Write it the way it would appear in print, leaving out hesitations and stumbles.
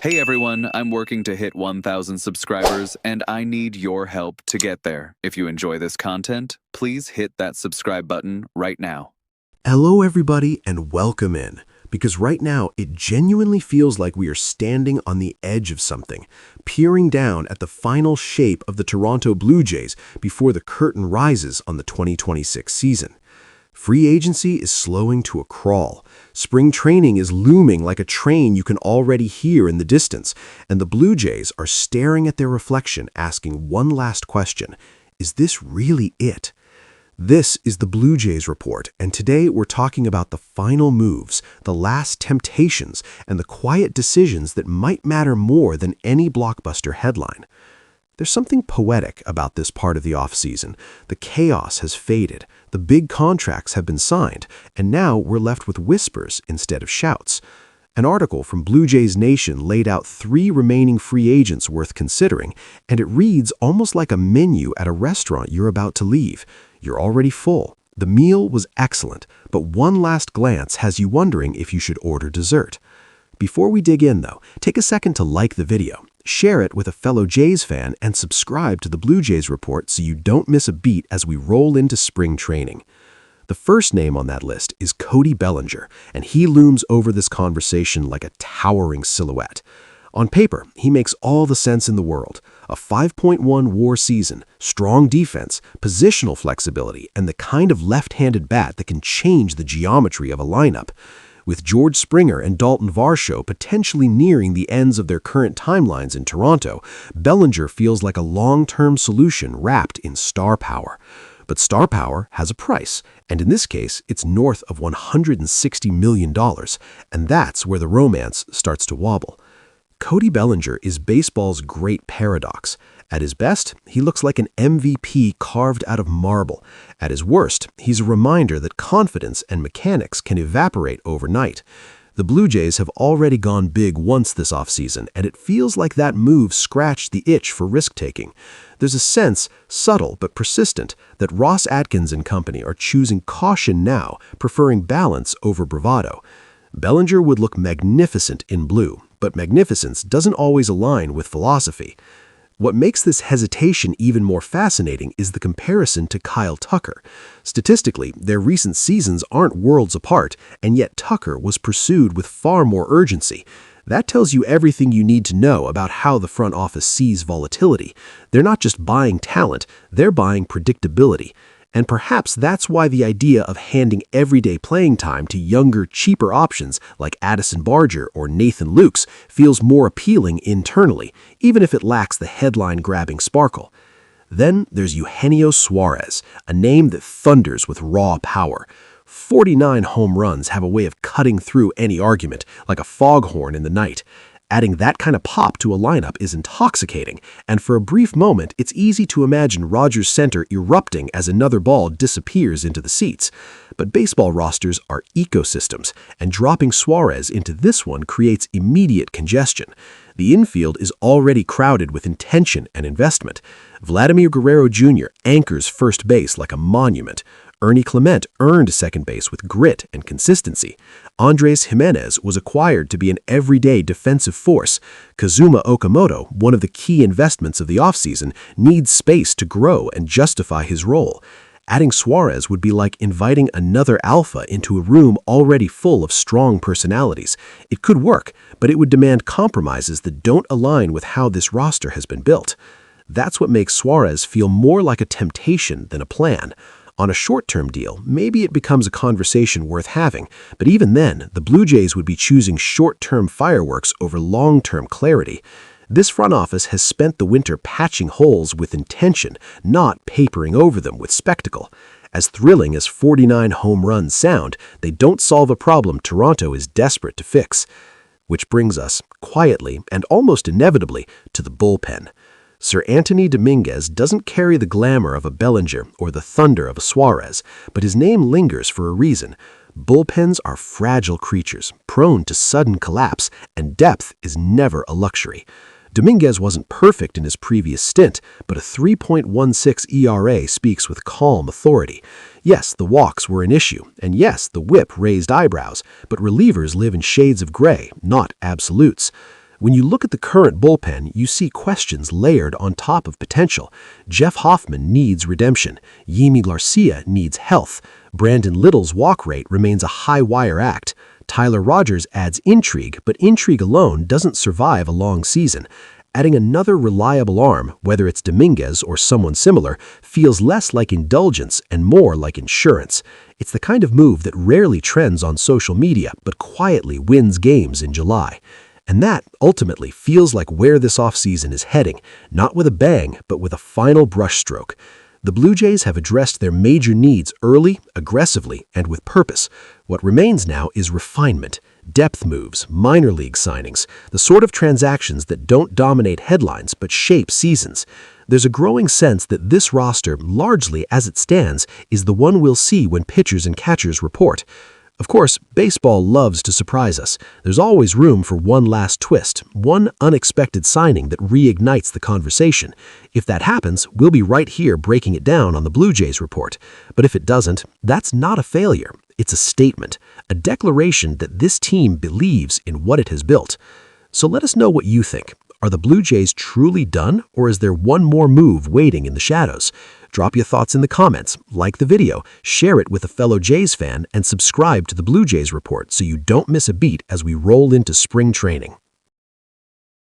Hey everyone, I'm working to hit 1,000 subscribers and I need your help to get there. If you enjoy this content, please hit that subscribe button right now. Hello everybody and welcome in, because right now it genuinely feels like we are standing on the edge of something, peering down at the final shape of the Toronto Blue Jays before the curtain rises on the 2026 season. Free agency is slowing to a crawl. Spring training is looming like a train you can already hear in the distance, and the Blue Jays are staring at their reflection, asking one last question: is this really it? This is the Blue Jays Report, and today we're talking about the final moves, the last temptations, and the quiet decisions that might matter more than any blockbuster headline. There's something poetic about this part of the offseason. The chaos has faded, the big contracts have been signed, and now we're left with whispers instead of shouts. An article from Blue Jays Nation laid out 3 remaining free agents worth considering, and it reads almost like a menu at a restaurant you're about to leave. You're already full. The meal was excellent, but one last glance has you wondering if you should order dessert. Before we dig in, though, take a second to like the video, share it with a fellow Jays fan, and subscribe to the Blue Jays Report so you don't miss a beat as we roll into spring training. The first name on that list is Cody Bellinger, and he looms over this conversation like a towering silhouette. On paper, he makes all the sense in the world. A 5.1 WAR season, strong defense, positional flexibility, and the kind of left-handed bat that can change the geometry of a lineup. With George Springer and Dalton Varsho potentially nearing the ends of their current timelines in Toronto, Bellinger feels like a long-term solution wrapped in star power. But star power has a price, and in this case, it's north of $160 million, and that's where the romance starts to wobble. Cody Bellinger is baseball's great paradox. At his best, he looks like an MVP carved out of marble. At his worst, he's a reminder that confidence and mechanics can evaporate overnight. The Blue Jays have already gone big once this offseason, and it feels like that move scratched the itch for risk-taking. There's a sense, subtle but persistent, that Ross Atkins and company are choosing caution now, preferring balance over bravado. Bellinger would look magnificent in blue, but magnificence doesn't always align with philosophy. What makes this hesitation even more fascinating is the comparison to Kyle Tucker. Statistically, their recent seasons aren't worlds apart, and yet Tucker was pursued with far more urgency. That tells you everything you need to know about how the front office sees volatility. They're not just buying talent, they're buying predictability. And perhaps that's why the idea of handing everyday playing time to younger, cheaper options like Addison Barger or Nathan Lukes feels more appealing internally, even if it lacks the headline-grabbing sparkle. Then there's Eugenio Suarez, a name that thunders with raw power. 49 home runs have a way of cutting through any argument, like a foghorn in the night. Adding that kind of pop to a lineup is intoxicating, and for a brief moment, it's easy to imagine Rogers Center erupting as another ball disappears into the seats. But baseball rosters are ecosystems, and dropping Suarez into this one creates immediate congestion. The infield is already crowded with intention and investment. Vladimir Guerrero Jr. anchors first base like a monument. Ernie Clement earned second base with grit and consistency. Andres Jimenez was acquired to be an everyday defensive force. Kazuma Okamoto, one of the key investments of the offseason, needs space to grow and justify his role. Adding Suarez would be like inviting another alpha into a room already full of strong personalities. It could work, but it would demand compromises that don't align with how this roster has been built. That's what makes Suarez feel more like a temptation than a plan. On a short-term deal, maybe it becomes a conversation worth having, but even then, the Blue Jays would be choosing short-term fireworks over long-term clarity. This front office has spent the winter patching holes with intention, not papering over them with spectacle. As thrilling as 49 home runs sound, they don't solve a problem Toronto is desperate to fix. Which brings us, quietly and almost inevitably, to the bullpen. Sir Anthony Dominguez doesn't carry the glamour of a Bellinger or the thunder of a Suarez, but his name lingers for a reason. Bullpens are fragile creatures, prone to sudden collapse, and depth is never a luxury. Dominguez wasn't perfect in his previous stint, but a 3.16 ERA speaks with calm authority. Yes, the walks were an issue, and yes, the whip raised eyebrows, but relievers live in shades of gray, not absolutes. When you look at the current bullpen, you see questions layered on top of potential. Jeff Hoffman needs redemption. Yimi Garcia needs health. Brandon Little's walk rate remains a high-wire act. Tyler Rogers adds intrigue, but intrigue alone doesn't survive a long season. Adding another reliable arm, whether it's Dominguez or someone similar, feels less like indulgence and more like insurance. It's the kind of move that rarely trends on social media, but quietly wins games in July. And that, ultimately, feels like where this offseason is heading, not with a bang, but with a final brushstroke. The Blue Jays have addressed their major needs early, aggressively, and with purpose. What remains now is refinement, depth moves, minor league signings, the sort of transactions that don't dominate headlines but shape seasons. There's a growing sense that this roster, largely as it stands, is the one we'll see when pitchers and catchers report. Of course, baseball loves to surprise us. There's always room for one last twist, one unexpected signing that reignites the conversation. If that happens, we'll be right here breaking it down on the Blue Jays report. But if it doesn't, that's not a failure. It's a statement, a declaration that this team believes in what it has built. So let us know what you think. Are the Blue Jays truly done, or is there one more move waiting in the shadows? Drop your thoughts in the comments, like the video, share it with a fellow Jays fan, and subscribe to the Blue Jays Report so you don't miss a beat as we roll into spring training.